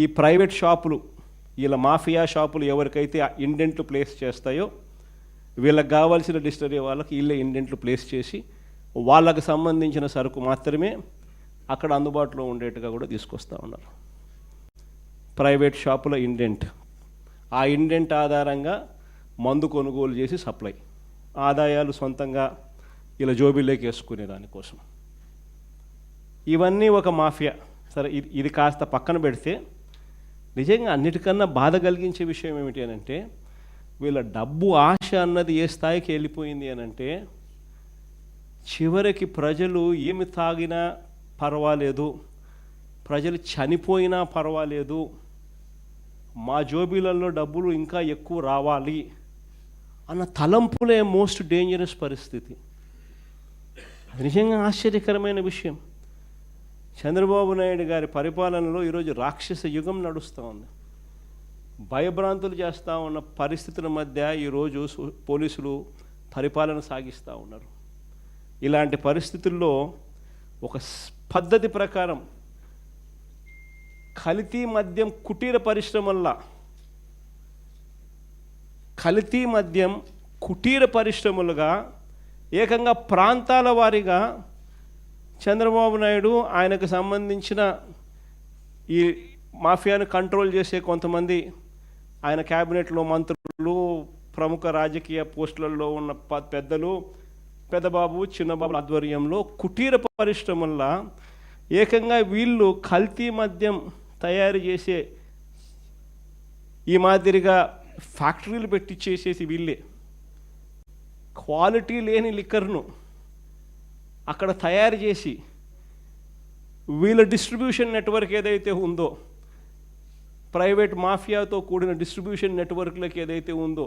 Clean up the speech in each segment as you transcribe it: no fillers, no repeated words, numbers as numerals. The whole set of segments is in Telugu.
ఈ ప్రైవేట్ షాపులు వీళ్ళ మాఫియా షాపులు ఎవరికైతే ఇండెంట్లు ప్లేస్ చేస్తాయో వీళ్ళకి కావాల్సిన డిస్టరీ వాళ్ళకి వీళ్ళే ఇండెంట్లు ప్లేస్ చేసి వాళ్ళకు సంబంధించిన సరుకు మాత్రమే అక్కడ అందుబాటులో ఉండేట్టుగా కూడా తీసుకొస్తూ ఉన్నారు. ప్రైవేట్ షాపుల ఇండెంట్, ఆ ఇండెంట్ ఆధారంగా మందు కొనుగోలు చేసి సప్లై, ఆదాయాలు సొంతంగా ఇలా జోబీలోకి వేసుకునే దానికోసం. ఇవన్నీ ఒక మాఫియా. సరే, ఇది కాస్త పక్కన పెడితే నిజంగా అన్నిటికన్నా బాధ కలిగించే విషయం ఏమిటి అని అంటే, వీళ్ళ డబ్బు ఆశ అన్నది ఏ స్థాయికి వెళ్ళిపోయింది అని అంటే, చివరికి ప్రజలు ఏమి తాగినా పర్వాలేదు, ప్రజలు చనిపోయినా పర్వాలేదు, మా జోబీలలో డబ్బులు ఇంకా ఎక్కువ రావాలి అన్న తలంపులే మోస్ట్ డేంజరస్ పరిస్థితి. అది నిజంగా ఆశ్చర్యకరమైన విషయం. చంద్రబాబు నాయుడు గారి పరిపాలనలో ఈరోజు రాక్షస యుగం నడుస్తూ ఉంది. భయభ్రాంతులు చేస్తూ ఉన్న పరిస్థితుల మధ్య ఈరోజు పోలీసులు పరిపాలన సాగిస్తూ ఉన్నారు. ఇలాంటి పరిస్థితుల్లో ఒక పద్ధతి ప్రకారం కల్తీ మద్యం కుటీర పరిశ్రమల్లా, కల్తీ మద్యం కుటీర పరిశ్రమలుగా ఏకంగా ప్రాంతాల వారీగా చంద్రబాబు నాయుడు ఆయనకు సంబంధించిన ఈ మాఫియాను కంట్రోల్ చేసే కొంతమంది ఆయన క్యాబినెట్లో మంత్రులు, ప్రముఖ రాజకీయ పోస్టులలో ఉన్న పెద్దలు, పెద్దబాబు చిన్నబాబు ఆధ్వర్యంలో కుటీర పరిశ్రమల్లో ఏకంగా వీళ్ళు కల్తీ మద్యం తయారు చేసే ఈ మాదిరిగా ఫ్యాక్టరీలు పెట్టి చేసేసి వీళ్ళే క్వాలిటీ లేని లిక్కర్ను అక్కడ తయారు చేసి వీళ్ళ డిస్ట్రిబ్యూషన్ నెట్వర్క్ ఏదైతే ఉందో, ప్రైవేట్ మాఫియాతో కూడిన డిస్ట్రిబ్యూషన్ నెట్వర్క్లకి ఏదైతే ఉందో,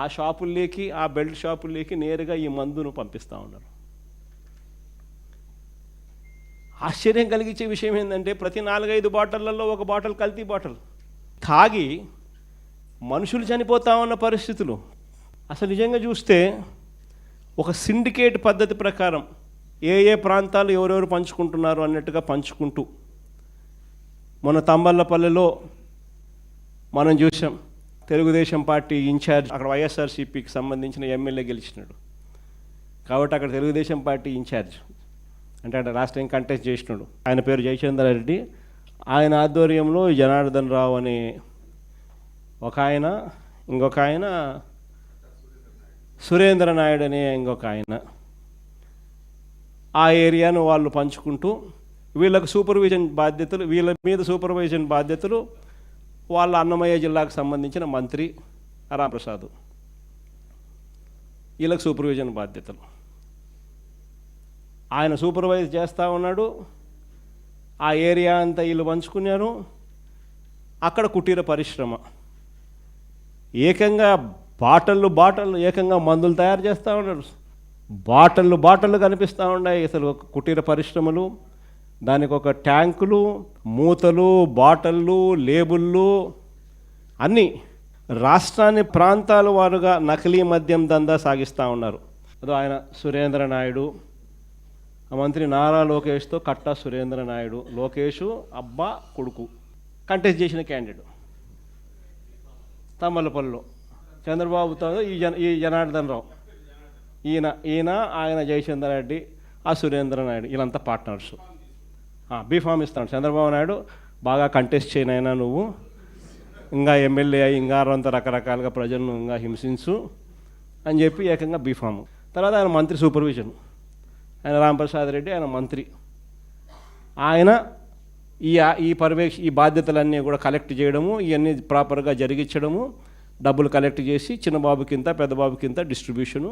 ఆ షాపుల్లోకి, ఆ బెల్ట్ షాపుల్లోకి నేరుగా ఈ మందును పంపిస్తూ ఉన్నారు. ఆశ్చర్యం కలిగించే విషయం ఏంటంటే, ప్రతి 4-5 బాటిళ్లలో ఒక బాటిల్ కల్తీ బాటిల్ తాగి మనుషులు చనిపోతా ఉన్న పరిస్థితులు. అసలు నిజంగా చూస్తే ఒక సిండికేట్ పద్ధతి ప్రకారం ఏ ప్రాంతాలు ఎవరెవరు పంచుకుంటున్నారు అన్నట్టుగా పంచుకుంటూ, మన తంబళ్ళపల్లెలో మనం చూసాం, తెలుగుదేశం పార్టీ ఇన్ఛార్జ్ అక్కడ వైఎస్ఆర్సీపీకి సంబంధించిన ఎమ్మెల్యే గెలిచినాడు కాబట్టి అక్కడ తెలుగుదేశం పార్టీ ఇన్ఛార్జ్ అంటే రాష్ట్రం కంటెస్ట్ చేసినాడు. ఆయన పేరు జయచంద్ర రెడ్డి. ఆయన ఆధ్వర్యంలో జనార్దన్ రావు అనే ఒక ఆయన, ఇంకొక ఆయన సురేంద్ర నాయుడు అనే ఇంకొక ఆయన, ఆ ఏరియాను వాళ్ళు పంచుకుంటూ వీళ్ళకు సూపర్విజన్ బాధ్యతలు, వీళ్ళ మీద సూపర్విజన్ బాధ్యతలు వాళ్ళ అన్నమయ్య జిల్లాకు సంబంధించిన మంత్రి రాంప్రసాద్, వీళ్ళకి సూపర్విజన్ బాధ్యతలు. ఆయన సూపర్వైజ్ చేస్తూ ఉన్నాడు. ఆ ఏరియా అంతా వీళ్ళు పంచుకున్నారు. అక్కడ కుటీర పరిశ్రమ ఏకంగా బాటళ్ళు ఏకంగా మందులు తయారు చేస్తూ ఉన్నారు. బాటళ్ళు కనిపిస్తూ ఉన్నాయి. అసలు కుటీర పరిశ్రమలు, దానికి ఒక ట్యాంకులు, మూతలు, బాటళ్ళు, లేబుళ్ళు అన్నీ రాష్ట్రాన్ని ప్రాంతాల వారుగా నకిలీ మద్యం దందా సాగిస్తూ ఉన్నారు. అదో ఆయన సురేంద్ర నాయుడు, ఆ మంత్రి నారా లోకేష్తో కట్టా సురేంద్ర నాయుడు, లోకేష్ అబ్బా కొడుకు కంటెస్ట్ చేసిన క్యాండిడేట్ తమ్మలపల్లిలో, చంద్రబాబుతో ఈ జనార్దన్ రావు, ఈయన ఆయన జయచంద్ర రెడ్డి, ఆ సురేంద్ర నాయుడు, వీళ్ళంతా పార్ట్నర్స్. బీఫామ్ ఇస్తాడు చంద్రబాబు నాయుడు, బాగా కంటెస్ట్ చేయనైనా నువ్వు, ఇంకా ఎమ్మెల్యే అయ్యి ఇంకా అంత రకరకాలుగా ప్రజలను ఇంకా హింసించు అని చెప్పి ఏకంగా బీఫామ్. తర్వాత ఆయన మంత్రి సూపర్విజన్, ఆయన రాంప్రసాద్ రెడ్డి, ఆయన మంత్రి. ఆయన ఈ బాధ్యతలన్నీ కూడా కలెక్ట్ చేయడము, ఇవన్నీ ప్రాపర్గా జరిగించడము, డబ్బులు కలెక్ట్ చేసి చిన్నబాబుకింత పెద్దబాబుకింత డిస్ట్రిబ్యూషను,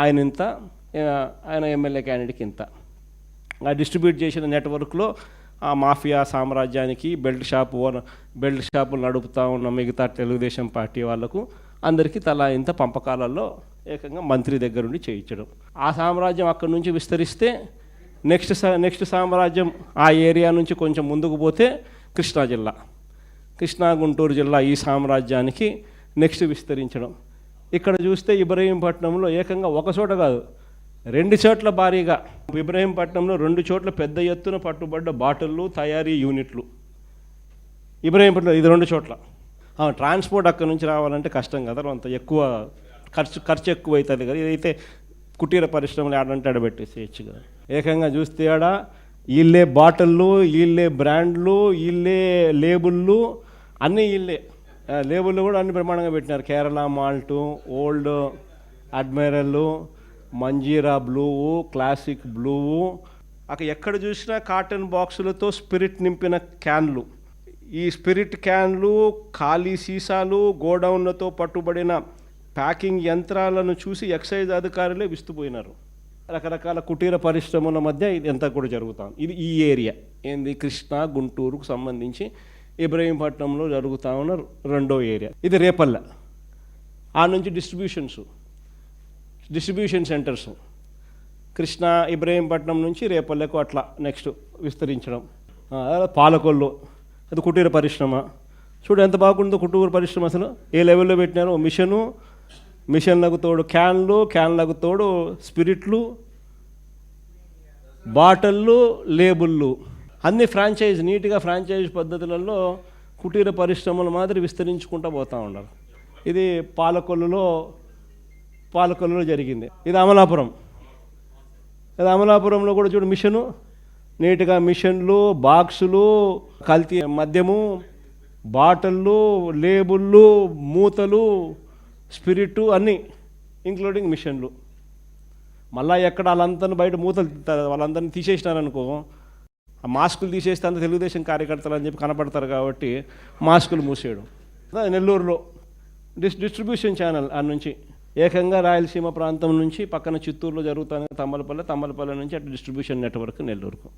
ఆయన ఎమ్మెల్యే క్యాండిడేట్కి ఇంత, ఆ డిస్ట్రిబ్యూట్ చేసిన నెట్వర్క్లో ఆ మాఫియా సామ్రాజ్యానికి బెల్ట్ షాపులు నడుపుతూ ఉన్న మిగతా తెలుగుదేశం పార్టీ వాళ్లకు అందరికీ తలా ఇంత పంపకాలలో ఏకంగా మంత్రి దగ్గరుండి చేయించడం. ఆ సామ్రాజ్యం అక్కడి నుంచి విస్తరిస్తే నెక్స్ట్ సామ్రాజ్యం ఆ ఏరియా నుంచి కొంచెం ముందుకు పోతే కృష్ణా గుంటూరు జిల్లా, ఈ సామ్రాజ్యానికి నెక్స్ట్ విస్తరించడం. ఇక్కడ చూస్తే ఇబ్రహీంపట్నంలో ఏకంగా ఒక చోట కాదు 2 చోట్ల భారీగా, ఇబ్రహీంపట్నంలో 2 చోట్ల పెద్ద ఎత్తున పట్టుబడ్డ బాటిళ్ళు, తయారీ యూనిట్లు. ఇబ్రహీంపట్నం ఇది 2 చోట్ల. ట్రాన్స్పోర్ట్ అక్కడి నుంచి రావాలంటే కష్టం కదా, అంత ఎక్కువ ఖర్చు ఎక్కువ అవుతుంది కదా. ఇదైతే కుటీర పరిశ్రమలు ఆడంటే ఆడబెట్టేసేయచ్చు కదా. ఏకంగా చూస్తే ఆడ వీళ్ళే బాటిళ్ళు, వీళ్ళే బ్రాండ్లు, వీళ్ళే లేబుళ్ళు, అన్నీ వీళ్ళే. లేబుళ్ళు కూడా అన్ని ప్రమాణంగా పెట్టినారు. Kerala Malt, Old Admiral, Manjeera Blue, Classic Blue. అక్కడ ఎక్కడ చూసినా కాటన్ బాక్సులతో స్పిరిట్ నింపిన క్యాన్లు. ఈ స్పిరిట్ క్యాన్లు, ఖాళీ సీసాలు, గోడౌన్లతో పట్టుబడిన ప్యాకింగ్ యంత్రాలను చూసి ఎక్సైజ్ అధికారులే విస్తుపోయినారు. రకరకాల కుటీర పరిశ్రమల మధ్య ఇది ఎంత కూడా జరుగుతాం. ఇది ఈ ఏరియా ఏంది, కృష్ణా గుంటూరుకు సంబంధించి ఇబ్రహీంపట్నంలో జరుగుతూ ఉన్న 2వ ఏరియా. ఇది రేపల్ల. ఆ నుంచి డిస్ట్రిబ్యూషన్ సెంటర్స్ కృష్ణా ఇబ్రహీంపట్నం నుంచి రేపల్లెకు అట్లా నెక్స్ట్ విస్తరించడం. పాలకొల్లు అది కుటీర పరిశ్రమ. చూడు ఎంత బాగుందో కుటీర పరిశ్రమ. అసలు ఏ లెవెల్లో పెట్టినారో. మిషన్లకు తోడు క్యాన్లకు తోడు స్పిరిట్లు, బాటిళ్ళు, లేబుళ్ళు, అన్ని ఫ్రాంచైజ్ నీట్గా ఫ్రాంచైజ్ పద్ధతులలో కుటీర పరిశ్రమల మాదిరి విస్తరించుకుంటూ పోతూ ఉన్నారు. ఇది పాలకొల్లులో జరిగింది. ఇది అమలాపురంలో కూడా చూడు మిషను, నీట్గా మిషన్లు, బాక్సులు, కల్తీ మద్యము, బాటిళ్ళు, లేబుళ్ళు, మూతలు, స్పిరిట్ అన్నీ ఇంక్లూడింగ్ మిషన్లు. మళ్ళీ ఎక్కడ వాళ్ళందరినీ బయట మూతలు వాళ్ళందరినీ తీసేసినారనుకో, ఆ మాస్కులు తీసేస్తే అంత తెలుగుదేశం కార్యకర్తలు అని చెప్పి కనపడతారు కాబట్టి మాస్కులు మూసేయడం. నెల్లూరులో డిస్ట్రిబ్యూషన్ ఛానల్ ఆ నుంచి ఏకంగా రాయలసీమ ప్రాంతం నుంచి పక్కన చిత్తూరులో జరుగుతాను తమ్మలపల్లి నుంచి అటు డిస్ట్రిబ్యూషన్ నెట్వర్క్ నెల్లూరుకు.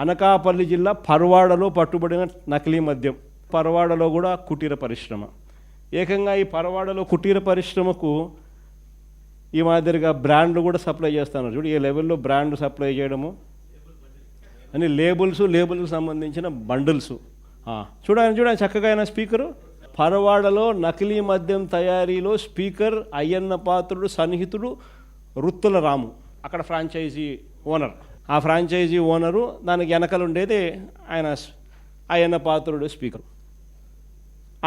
అనకాపల్లి జిల్లా పరవాడలో పట్టుబడిన నకిలీ మద్యం. పరవాడలో కూడా కుటీర పరిశ్రమ. ఏకంగా ఈ పరవాడలో కుటీర పరిశ్రమకు ఈ మాదిరిగా బ్రాండ్లు కూడా సప్లై చేస్తున్నారు. చూడు ఏ లెవెల్లో బ్రాండ్ సప్లై చేయడము అని లేబుల్స్కి సంబంధించిన బండిల్స్. చూడండి చక్కగా అయిన స్పీకరు. పరవాడలో నకిలీ మద్యం తయారీలో స్పీకర్ అయ్యన్న పాత్రుడు సన్నిహితుడు రుత్తుల రాము, అక్కడ ఫ్రాంచైజీ ఓనర్. ఆ ఫ్రాంచైజీ ఓనరు దానికి వెనకలు ఉండేది ఆయన అయ్యన్న పాత్రుడు స్పీకర్.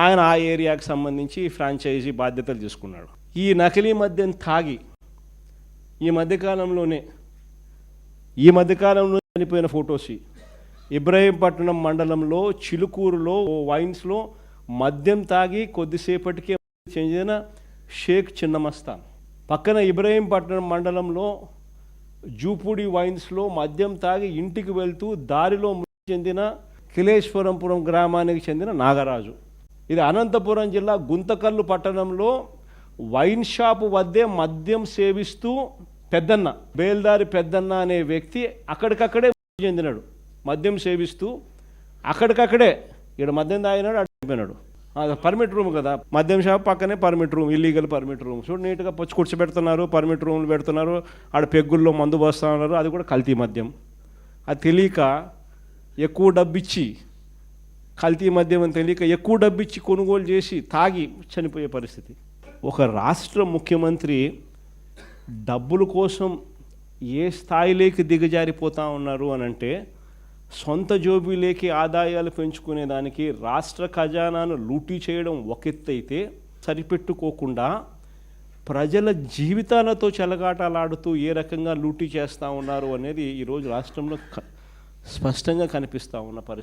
ఆయన ఆ ఏరియాకి సంబంధించి ఫ్రాంచైజీ బాధ్యతలు తీసుకున్నాడు. ఈ నకిలీ మద్యం తాగి ఈ మధ్యకాలంలో చనిపోయిన ఫొటోస్. ఇబ్రహీంపట్నం మండలంలో చిలుకూరులో వైన్స్లో మద్యం తాగి కొద్దిసేపటికే చెందిన షేక్ చిన్నమస్తాన్. పక్కన ఇబ్రహీంపట్నం మండలంలో జూపూడి వైన్స్లో మద్యం తాగి ఇంటికి వెళ్తూ దారిలో మృతి చెందిన కిలేశ్వరంపురం గ్రామానికి చెందిన నాగరాజు. ఇది అనంతపురం జిల్లా గుంతకల్లు పట్టణంలో వైన్ షాపు వద్దే మద్యం సేవిస్తూ పెద్దన్న, బేల్దారి పెద్దన్న అనే వ్యక్తి అక్కడికక్కడే మృతి చెందినాడు. మద్యం సేవిస్తూ అక్కడికక్కడే ఇక్కడ మద్యం తాగినాడు, అడిగిపోయినాడు. పర్మిట్ రూమ్ కదా, మద్యం షాప్ పక్కనే permit room, illegal permit room. చూడు నీట్గా పొచ్చి కూర్చోబెడుతున్నారు, పర్మిట్ రూమ్లు పెడుతున్నారు, ఆడ పెగ్గుల్లో మందు పోస్తూ ఉన్నారు. అది కూడా కల్తీ మద్యం. అది తెలియక ఎక్కువ డబ్బిచ్చి, కల్తీ మద్యం అని తెలియక ఎక్కువ డబ్బిచ్చి కొనుగోలు చేసి తాగి చనిపోయే పరిస్థితి. ఒక రాష్ట్ర ముఖ్యమంత్రి డబ్బుల కోసం ఏ స్థాయిలోకి దిగజారిపోతూ ఉన్నారు అని అంటే, సొంత జోబీలేకి ఆదాయాలు పెంచుకునేదానికి రాష్ట్ర ఖజానాను లూటీ చేయడం ఒక ఎత్తు అయితే, సరిపెట్టుకోకుండా ప్రజల జీవితాలతో చెలగాటలాడుతూ ఏ రకంగా లూటీ చేస్తూ ఉన్నారు అనేది ఈరోజు రాష్ట్రంలో స్పష్టంగా కనిపిస్తూ ఉన్న పరిస్థితి.